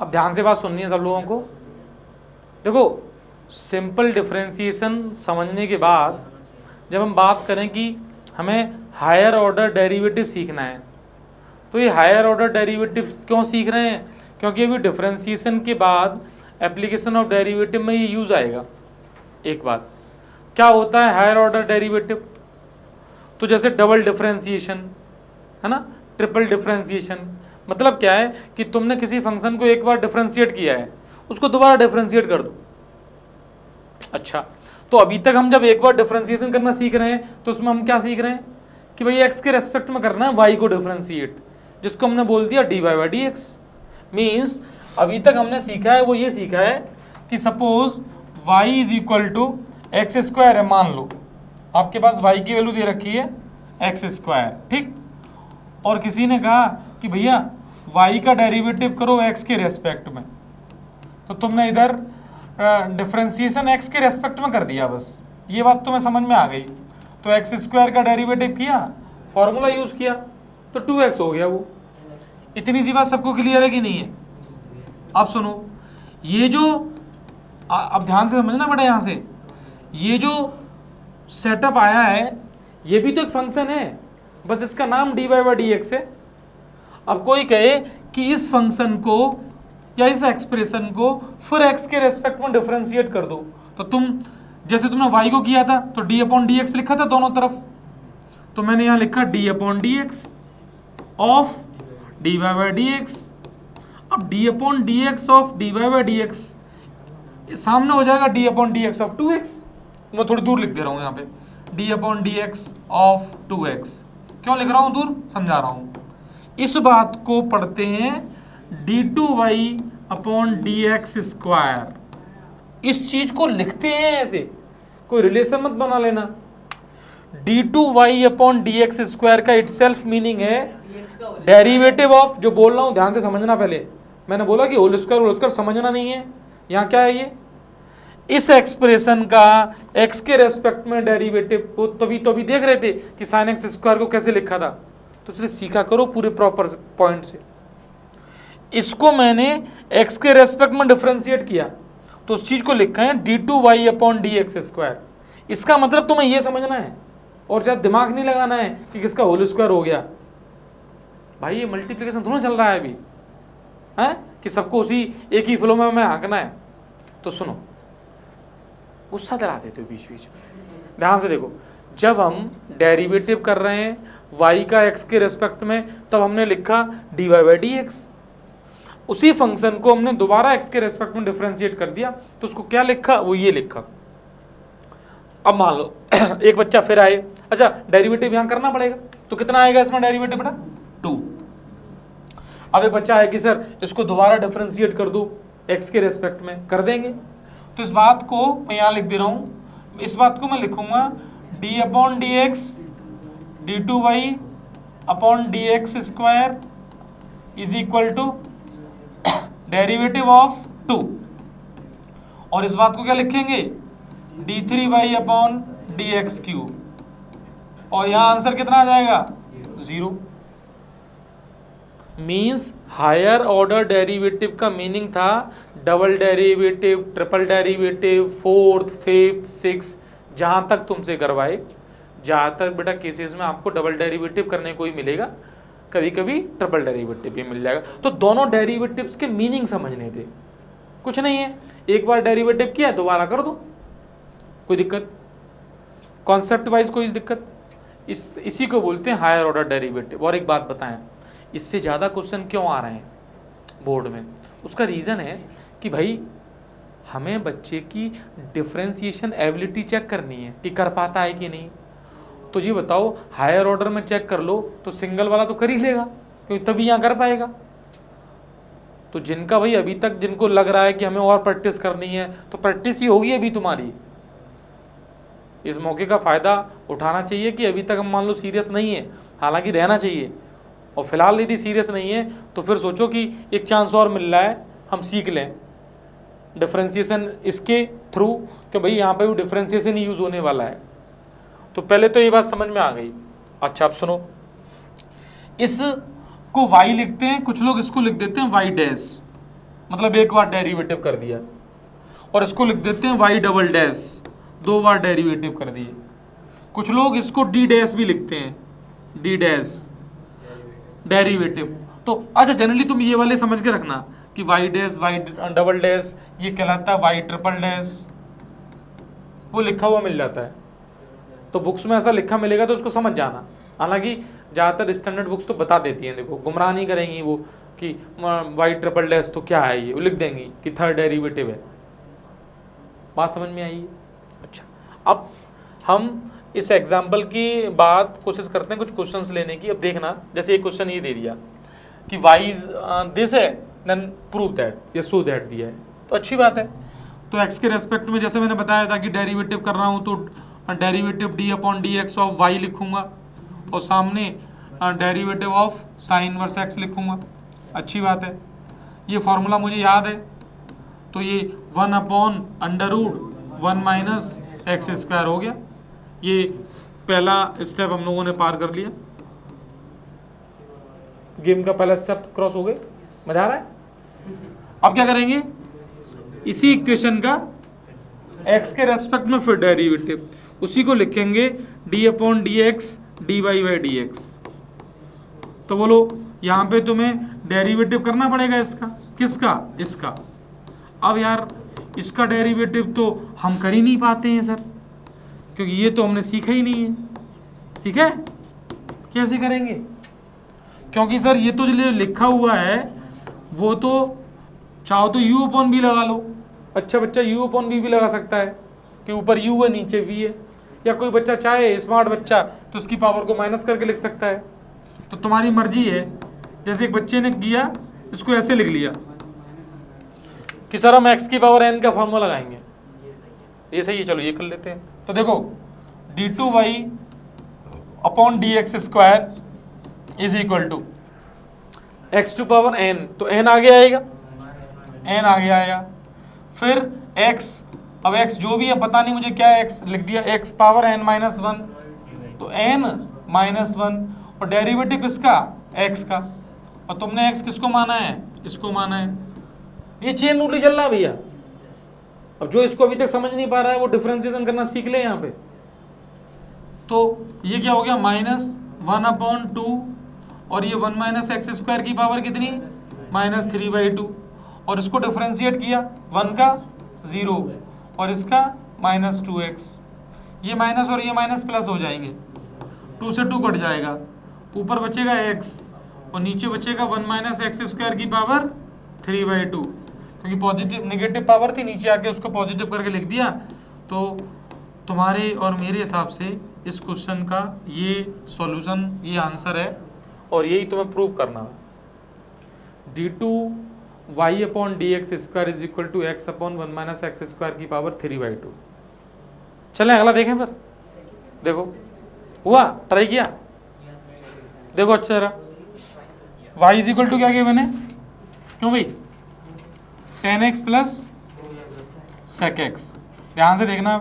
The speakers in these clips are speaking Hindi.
अब ध्यान से बात सुननी है सब लोगों को। देखो, सिंपल डिफरेंशिएशन समझने के बाद जब हम बात करें कि हमें हायर ऑर्डर डेरिवेटिव सीखना है, तो ये हायर ऑर्डर डेरिवेटिव क्यों सीख रहे हैं? क्योंकि अभी डिफरेंशिएशन के बाद एप्लीकेशन ऑफ डेरिवेटिव में ये यूज आएगा। एक बात, क्या होता है हायर ऑर्डर डेरिवेटिव? तो जैसे डबल डिफरेंशिएशन है ना, ट्रिपल डिफरेंशिएशन, मतलब क्या है कि तुमने किसी फंक्शन को एक बार डिफरेंशिएट किया है, उसको दोबारा डिफरेंशिएट कर दो। अच्छा, तो अभी तक हम जब एक बार डिफरेंशिएशन करना सीख रहे हैं तो उसमें हम क्या सीख रहे हैं कि भाई एक्स के रेस्पेक्ट में करना है वाई को डिफरेंशिएट, जिसको हमने बोल दिया D Y by D X. Means अभी तक हमने सीखा है वो ये सीखा है कि suppose y is equal to X square है, मान लो आपके पास y की वैल्यू दे रखी है एक्स स्क्वायर, ठीक, और किसी ने कहा कि भैया y का डेरिवेटिव करो x के रेस्पेक्ट में, तो तुमने इधर डिफरेंशिएशन x के रेस्पेक्ट में कर दिया, बस ये बात तुम्हें समझ में आ गई। तो एक्स स्क्वायर का डेरिवेटिव किया, फॉर्मूला यूज किया, तो 2x हो गया वो। इतनी सी बात सबको क्लियर है कि नहीं है? अब सुनो, ये जो अब ध्यान से समझना बेटा, यहाँ से ये जो सेटअप आया है ये भी तो एक फंक्शन है, बस इसका नाम D Y by D X है। अब कोई कहे कि इस फंक्शन को या इस एक्सप्रेशन को फिर एक्स के रेस्पेक्ट में डिफरेंशिएट कर दो, तो तुम जैसे तुमने वाई को किया था तो डी अपॉन डी एक्स लिखा था दोनों तरफ, तो मैंने यहाँ लिखा d upon D x of D Y by D x. अब d upon D x of D Y by D x सामने हो जाएगा d upon D x of 2x। मैं थोड़ी दूर लिख दे रहा हूँ यहाँ पे, D upon D x of 2x। क्यों लिख रहा हूँ दूर, समझा रहा हूँ। इस बात को पढ़ते हैं D two Y upon D X square. इस चीज को लिखते हैं ऐसे, कोई रिलेशन मत बना लेना। D two Y upon D X square का इटसेल्फ मीनिंग है डेरिवेटिव ऑफ, जो बोल रहा हूँ ध्यान से समझना। पहले मैंने बोला कि होल स्क्वायर समझना नहीं है। यहाँ क्या है, ये इस एक्सप्रेशन का x के रेस्पेक्ट में डेरिवेटिव को तभी तो अभी देख रहे थे कि साइन एक्स स्क्वायर को कैसे लिखा था, तो इसलिए सीखा करो पूरे प्रॉपर पॉइंट से। इसको मैंने x के रेस्पेक्ट में डिफरेंशिएट किया तो उस चीज को लिखा है D two Y upon D X square. इसका मतलब तुम्हें यह समझना है और ज्यादा दिमाग नहीं लगाना है कि किसका होल स्क्वायर हो गया। भाई ये मल्टीप्लिकेशन थोड़ा चल रहा है अभी, है कि सबको उसी एक ही फ्लो में हमें हाँकना है। तो सुनो, गुस्सा दिला देते हो बीच बीच में, ध्यान से देखो। जब हम डेरिवेटिव कर रहे हैं y का x के रेस्पेक्ट में, तब हमने लिखा D Y by D X. उसी फंक्शन को हमने दोबारा x के रेस्पेक्ट में डिफरेंशिएट कर दिया, तो उसको क्या लिखा, वो ये लिखा। अब मान लो एक बच्चा फिर आए, अच्छा डेरिवेटिव यहाँ करना पड़ेगा, तो कितना आएगा इसमें डेरिवेटिव बेटा, 2। अब एक बच्चा है कि सर इसको दोबारा डिफरेंशिएट कर दो x के रेस्पेक्ट में, कर देंगे। तो इस बात को मैं यहाँ लिख दे रहा हूँ, इस बात को मैं लिखूंगा d upon D X D two Y upon D X square is equal to derivative of 2। और इस बात को क्या लिखेंगे, D three Y upon D X cube. और यहाँ आंसर कितना आ जाएगा, 0। मीन्स हायर ऑर्डर डेरिवेटिव का मीनिंग था double derivative, triple derivative, fourth, fifth, six, जहाँ तक तुमसे करवाए। जहाँ तक बेटा केसेस में आपको डबल डेरिवेटिव करने को ही मिलेगा, कभी कभी ट्रिपल डेरिवेटिव भी मिल जाएगा। तो दोनों डेरिवेटिव्स के मीनिंग समझने थे, कुछ नहीं है, एक बार डेरिवेटिव किया दोबारा कर दो, कोई दिक्कत, कॉन्सेप्ट वाइज कोई दिक्कत। इसी को बोलते हैं हायर ऑर्डर डेरिवेटिव। और एक बात बताएं, इससे ज़्यादा क्वेश्चन क्यों आ रहे हैं बोर्ड में? उसका रीज़न है कि भाई हमें बच्चे की डिफरेंशिएशन एबिलिटी चेक करनी है कि कर पाता है कि नहीं। तो ये बताओ, हायर ऑर्डर में चेक कर लो तो सिंगल वाला तो कर ही लेगा, क्योंकि तभी यहाँ कर पाएगा। तो जिनका भाई अभी तक, जिनको लग रहा है कि हमें और प्रैक्टिस करनी है, तो प्रैक्टिस ही होगी अभी तुम्हारी। इस मौके का फ़ायदा उठाना चाहिए कि अभी तक हम मान लो सीरियस नहीं है, हालांकि रहना चाहिए। और फिलहाल यदि सीरियस नहीं है तो फिर सोचो कि एक चांस और मिल रहा है, हम सीख लें डिफरेंशिएशन इसके थ्रू, कि भाई यहाँ पे भी डिफरेंशिएशन ही यूज़ होने वाला है। तो पहले तो ये बात समझ में आ गई। अच्छा अब सुनो, इसको y लिखते हैं, कुछ लोग इसको लिख देते हैं y डैश, मतलब एक बार डेरिवेटिव कर दिया, और इसको लिख देते हैं वाई डबल डैश, 2 बार डेरिवेटिव कर दिए। कुछ लोग इसको डी डैश भी लिखते हैं, डी डैश डेरिवेटिव। तो अच्छा, जनरली तुम ये वाले समझ के रखना कि Y dash, Y double dash, ये कहलाता है वाई ट्रिपल डैश, वो लिखा हुआ मिल जाता है। तो बुक्स में ऐसा लिखा मिलेगा तो उसको समझ जाना। हालांकि ज़्यादातर स्टैंडर्ड बुक्स तो बता देती हैं, देखो गुमराह नहीं करेंगी वो कि वाई ट्रिपल डैश तो क्या है, ये वो लिख देंगी कि थर्ड डेरिवेटिव है। बात समझ में आई? अच्छा, अब हम इस एग्जाम्पल की बात कोशिश करते हैं कुछ क्वेश्चंस लेने की। अब देखना, जैसे एक क्वेश्चन ये दे दिया कि वाई इज दिस है, देन प्रूव दैट, ये शो दैट दिया है, तो अच्छी बात है। तो एक्स के रेस्पेक्ट में जैसे मैंने बताया था कि डेरिवेटिव कर रहा हूँ, तो derivative D upon D x of Y लिखूंगा, और सामने derivative of sine inverse X लिखूंगा। अच्छी बात है, ये फॉर्मूला मुझे याद है। तो ये 1 upon under root 1 minus X square हो गया। ये पहला स्टेप हम लोगों ने पार कर लिया, गेम का पहला स्टेप क्रॉस हो गए। मजा आ रहा है? अब क्या करेंगे, इसी इक्वेशन का x के रेस्पेक्ट में फिर डेरिवेटिव, उसी को लिखेंगे d upon D X D Y by D X. तो बोलो, यहाँ पे तुम्हें डेरिवेटिव करना पड़ेगा इसका, किसका? इसका। अब यार इसका डेरिवेटिव तो हम कर ही नहीं पाते हैं सर, क्योंकि ये तो हमने सीखा ही नहीं है। सीखा है? कैसे करेंगे? क्योंकि सर ये तो जो लिखा हुआ है वो तो चाहो तो u अपॉन बी लगा लो। अच्छा बच्चा u अपॉन बी भी लगा सकता है कि ऊपर u है नीचे v है, या कोई बच्चा चाहे स्मार्ट बच्चा तो उसकी पावर को माइनस करके लिख सकता है। तो तुम्हारी मर्जी है। जैसे एक बच्चे ने किया, इसको ऐसे लिख लिया कि सर हम x की पावर n का फॉर्मूला लगाएंगे, ये सही है, चलो ये कर लेते हैं। तो देखो d2y upon D X square is equal to X to power n, तो n आगे आएगा, n आगे आया, फिर x, अब x जो भी है पता नहीं मुझे क्या है, x लिख दिया, x पावर n माइनस 1, तो n माइनस 1, और डेरिवेटिव इसका x का, और तुमने x किसको माना है? इसको माना है। ये चेन रूल ही चल रहा है भैया। अब जो इसको अभी तक समझ नहीं पा रहा है वो डिफरेंशिएशन करना सीख ले यहाँ पे। तो ये क्या हो गया, माइनस 1 अपॉन 2, और ये 1 माइनस एक्स स्क्वायर की पावर कितनी? माइनस 3/2, और इसको डिफरेंशिएट किया, 1 का 0 और इसका माइनस 2x। ये माइनस और ये माइनस प्लस हो जाएंगे, 2 से 2 कट जाएगा, ऊपर बचेगा x और नीचे बचेगा 1 माइनस एक्स स्क्वायर की पावर 3/2, क्योंकि पॉजिटिव नेगेटिव पावर थी, नीचे आके उसको पॉजिटिव करके लिख दिया। तो तुम्हारे और मेरे हिसाब से इस क्वेश्चन का ये सॉल्यूशन, ये आंसर है, और यही तुम्हें प्रूव करना है। d2y upon D X square is equal to X upon 1 minus X square की पावर 3/2। चलें अगला देखें फिर। देखो हुआ, ट्राई किया, देखो अच्छा रहा। y इज इक्वल टू क्या किया मैंने, क्यों भाई, 10x प्लस sec x। ध्यान से देखना।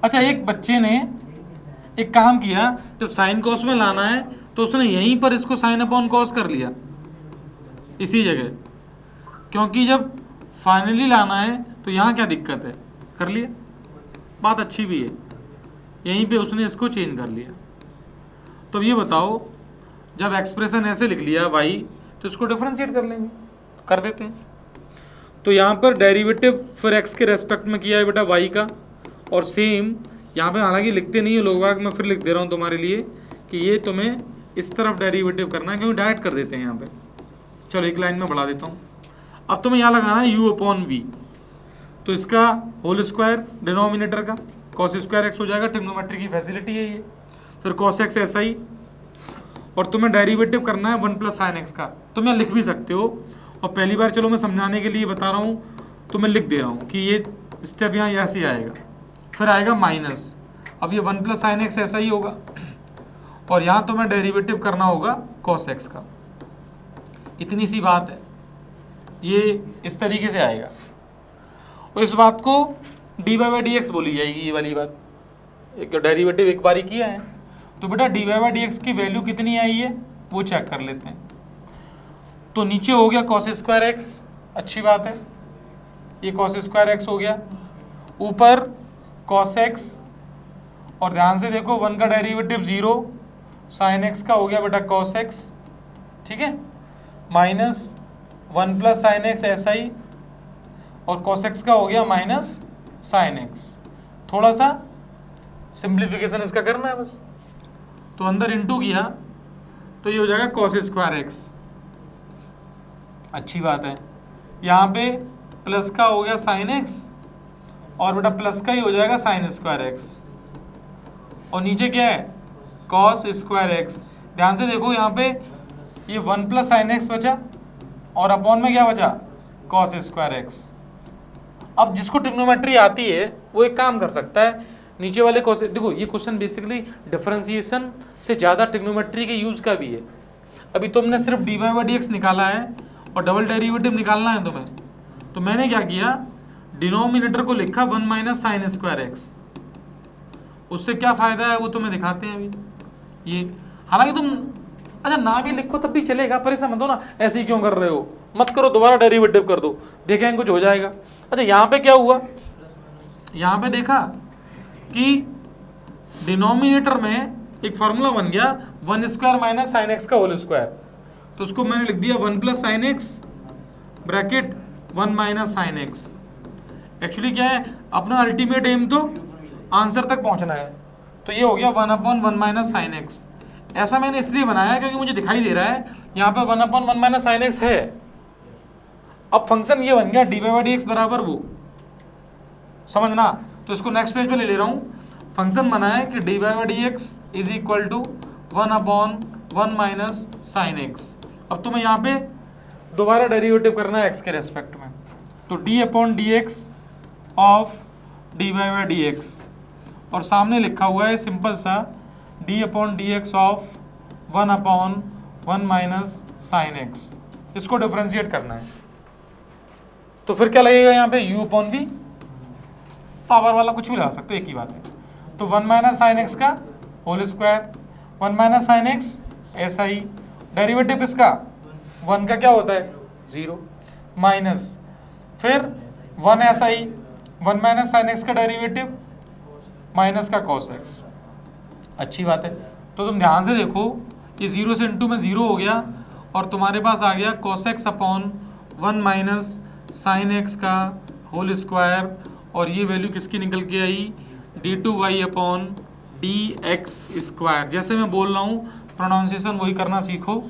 अच्छा, एक बच्चे ने एक काम किया, जब साइन कॉस में लाना है तो उसने यहीं पर इसको साइन अपॉन कॉस कर लिया, इसी जगह, क्योंकि जब फाइनली लाना है तो यहाँ क्या दिक्कत है, कर लिया, बात अच्छी भी है, यहीं पे उसने इसको चेंज कर लिया। तो ये बताओ, जब एक्सप्रेशन ऐसे लिख लिया y, तो इसको डिफरेंशिएट कर लेंगे, कर देते हैं। तो यहाँ पर डेरिवेटिव फिर x के रेस्पेक्ट में किया है बेटा y का, और सेम यहाँ पे, हालांकि लिखते नहीं है लोग बाग, मैं फिर लिख दे रहा हूँ तुम्हारे लिए कि ये तुम्हें इस तरफ डेरिवेटिव करना है, क्योंकि डायरेक्ट कर देते हैं यहाँ पे। चलो एक लाइन में बढ़ा देता हूँ। अब तुम्हें यहाँ लगाना है u अपॉन v, तो इसका होल स्क्वायर डिनोमिनेटर का cos स्क्वायर x हो जाएगा, ट्रिग्नोमेट्री की फैसिलिटी है ये। फिर cos x ऐसा ही, और तुम्हें डेरिवेटिव करना है 1 प्लस साइन एक्स का। तुम यहाँ लिख भी सकते हो, और पहली बार चलो मैं समझाने के लिए बता रहा हूँ, तो मैं लिख दे रहा हूँ कि ये स्टेप यहाँ ऐसे आएगा, फिर आएगा माइनस, अब ये 1 प्लस साइन एक्स ऐसा ही होगा, और यहाँ तुम्हें डेरिवेटिव करना होगा cos x का। इतनी सी बात है, ये इस तरीके से आएगा, और इस बात को dy बाई डी एक्स बोली जाएगी, ये वाली बात। एक डेरिवेटिव एक बार ही किया है, तो बेटा dy बाई डी एक्स की वैल्यू कितनी आई है वो चेक कर लेते हैं। तो नीचे हो गया cos स्क्वायर एक्स, अच्छी बात है, ये कॉस स्क्वायर एक्स हो गया, ऊपर कॉस एक्स, और ध्यान से देखो 1 का डेरिवेटिव 0, साइन एक्स का हो गया बेटा कॉस एक्स, ठीक है, माइनस 1 प्लस साइन एक्स ऐसा ही, और कॉस एक्स का हो गया माइनस साइन एक्स। थोड़ा सा सिंप्लीफिकेशन इसका करना है बस, तो अंदर इंटू किया तो ये हो जाएगा कॉस स्क्वायर एक्स, अच्छी बात है। यहाँ पे प्लस का हो गया साइन एक्स, और बेटा प्लस का ही हो जाएगा साइन स्क्वायर एक्स, और नीचे क्या है कॉस स्क्वायर एक्स। ध्यान से देखो यहाँ पे ये 1 प्लस साइन एक्स बचा, और अपॉन में क्या बचा कॉस स्क्वायर एक्स। अब जिसको ट्रिग्नोमेट्री आती है वो एक काम कर सकता है, नीचे वाले कॉस, देखो ये क्वेश्चन बेसिकली डिफरेंशिएशन से ज़्यादा ट्रिग्नोमेट्री के यूज़ का भी है। अभी तुमने सिर्फ D Y by D X निकाला है और डबल डेरिवेटिव निकालना है तुम्हें, तो मैंने क्या किया, डिनोमिनेटर को लिखा 1 माइनस साइन स्क्वायर एक्स। उससे क्या फ़ायदा है वो तुम्हें दिखाते हैं अभी। ये हालांकि तुम अच्छा ना भी लिखो तब भी चलेगा, परेशान मत हो ना, ऐसे ही क्यों कर रहे हो, मत करो, दोबारा डेरिवेटिव कर दो, देखें कुछ हो जाएगा। अच्छा यहाँ पे क्या हुआ, यहाँ पे देखा कि डिनोमिनेटर में एक फॉर्मूला बन गया 1 स्क्वायर माइनस साइन एक्स का होल स्क्वायर, तो उसको मैंने लिख दिया 1 plus sine x bracket 1 minus sine x. Actually क्या है, अपना अल्टीमेट एम तो आंसर तक पहुंचना है, तो ये हो गया 1/1 माइनस साइन एक्स। ऐसा मैंने इसलिए बनाया क्योंकि मुझे दिखाई दे रहा है यहाँ पे 1/1 माइनस साइन एक्स है। अब फंक्शन ये बन गया D Y by D X बराबर वो, समझना, तो इसको नेक्स्ट पेज पे ले रहा हूँ। फंक्शन बना है कि D Y by D X is equal to 1/1 minus sine X. अब तुम्हें यहाँ पे दोबारा डेरिवेटिव करना है एक्स के रेस्पेक्ट में, तो D upon D x of D Y by D X, और सामने लिखा हुआ है सिंपल सा D upon D x of 1/1 minus sine X. इसको डिफरेंशिएट करना है, तो फिर क्या लगेगा यहाँ पे u अपॉन v, पावर वाला कुछ भी लगा सकते हो, एक ही बात है। तो 1 माइनस साइन एक्स का whole square, 1 minus sine X ऐसा ही, डेरिवेटिव किसका 1 का क्या होता है 0, माइनस फिर 1 ऐसा ही, 1 माइनस साइन एक्स का डेरिवेटिव माइनस का कॉस एक्स, अच्छी बात है। तो तुम ध्यान से देखो ये 0 से इंटू में 0 हो गया, और तुम्हारे पास आ गया cos x upon 1 minus sine X का होल स्क्वायर, और ये वैल्यू किसकी निकल के आई d2y upon D X square. जैसे मैं बोल रहा हूँ प्रोनाउंसिएशन वही करना सीखो,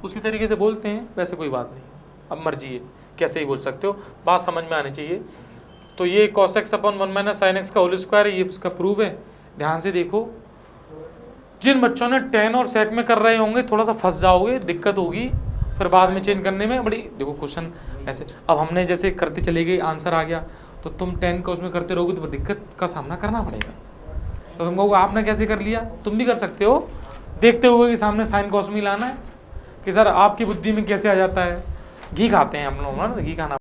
उसी तरीके से बोलते हैं, वैसे कोई बात नहीं, अब मर्जी है कैसे ही बोल सकते हो, बात समझ में आनी चाहिए। तो ये cos x upon 1 minus sine X का होल स्क्वायर है, ये इसका प्रूफ है। ध्यान से देखो, जिन बच्चों ने 10 और सेक में कर रहे होंगे थोड़ा सा फंस जाओगे, दिक्कत होगी फिर बाद में चेंज करने में, बड़ी देखो क्वेश्चन ऐसे। अब हमने जैसे करते चले गए, आंसर आ गया, तो तुम 10 का उसमें करते रहोगे तो दिक्कत का सामना करना पड़ेगा। तो तुम कहोगे आपने कैसे कर लिया, तुम भी कर सकते हो, देखते हुए कि सामने साइन कॉस में लाना है कि सर आपकी बुद्धि में कैसे आ जाता है। घी खाते हैं हम लोग ना, घी खाना